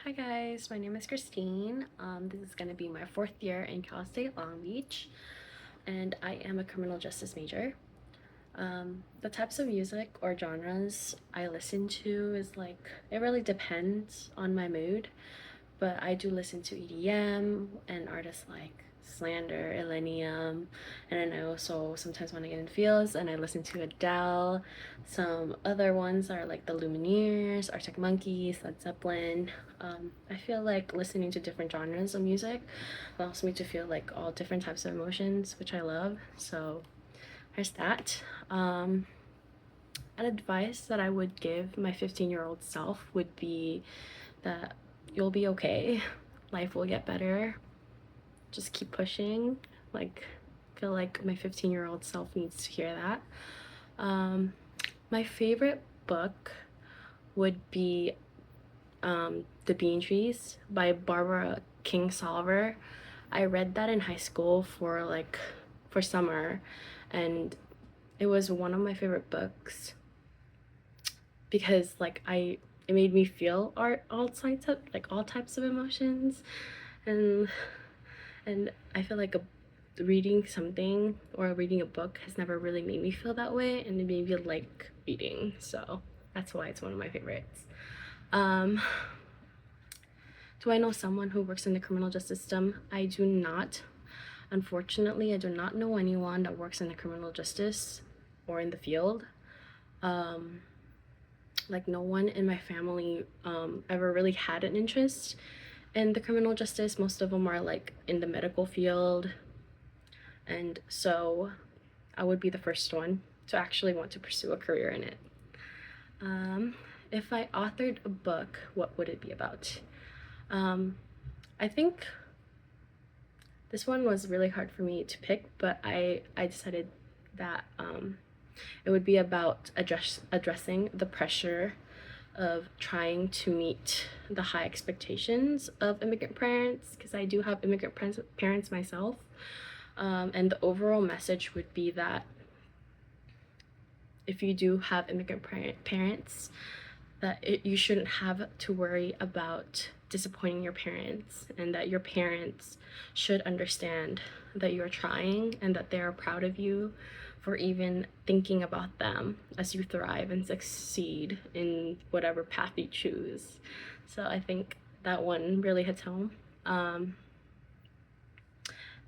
Hi guys, my name is Christine. This is going to be my fourth year in Cal State Long Beach, and I am a criminal justice major. The types of music or genres I listen to is it really depends on my mood, but I do listen to EDM and artists like Slander, Illenium, and then I also sometimes want to get in feels and I listen to Adele. Some other ones are like the Lumineers, Arctic Monkeys, Led Zeppelin. I feel like listening to different genres of music allows me to feel like all different types of emotions, which I love. So there's that. An advice that I would give my 15-year-old self would be that you'll be okay. Life will get better. Just keep pushing. I feel like my 15-year-old self needs to hear that. My favorite book would be The Bean Trees by Barbara Kingsolver. I read that in high school for summer, and it was one of my favorite books because it made me feel all types of emotions, and I feel like reading something or reading a book has never really made me feel that way, and it made me like reading, so that's why it's one of my favorites. Do I know someone who works in the criminal justice system? I do not. Unfortunately, I do not know anyone that works in the criminal justice or in the field. No one in my family ever really had an interest in the criminal justice. Most of them are in the medical field, and so I would be the first one to actually want to pursue a career in it. If I authored a book, what would it be about? I think this one was really hard for me to pick, but I decided that it would be about addressing the pressure of trying to meet the high expectations of immigrant parents, because I do have immigrant parents myself. And the overall message would be that if you do have immigrant parents, that you shouldn't have to worry about disappointing your parents, and that your parents should understand that you're trying and that they are proud of you for even thinking about them as you thrive and succeed in whatever path you choose. So I think that one really hits home.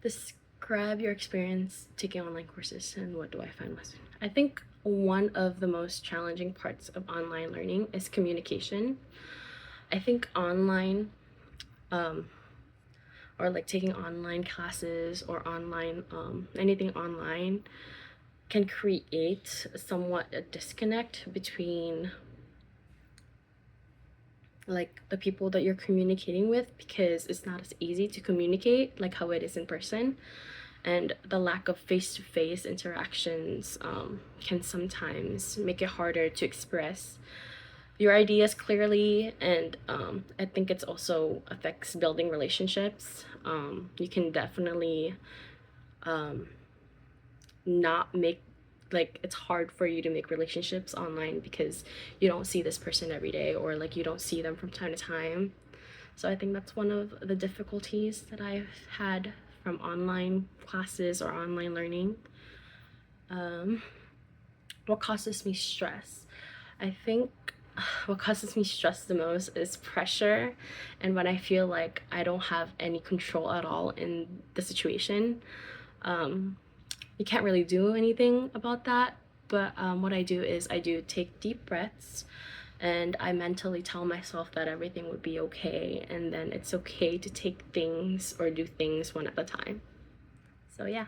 Describe your experience taking online courses and what do I find most. I think one of the most challenging parts of online learning is communication. I think online or taking online classes or online anything online can create somewhat a disconnect between the people that you're communicating with, because it's not as easy to communicate like how it is in person, and the lack of face-to-face interactions can sometimes make it harder to express your ideas clearly, and I think it's also affects building relationships. You can definitely not make it's hard for you to make relationships online because you don't see this person every day, or you don't see them from time to time. So I think that's one of the difficulties that I've had from online classes or online learning. What causes me stress? I think what causes me stress the most is pressure, and when I feel like I don't have any control at all in the situation. You can't really do anything about that, but what I do is I do take deep breaths, and I mentally tell myself that everything would be okay, and then it's okay to take things or do things one at a time. So yeah.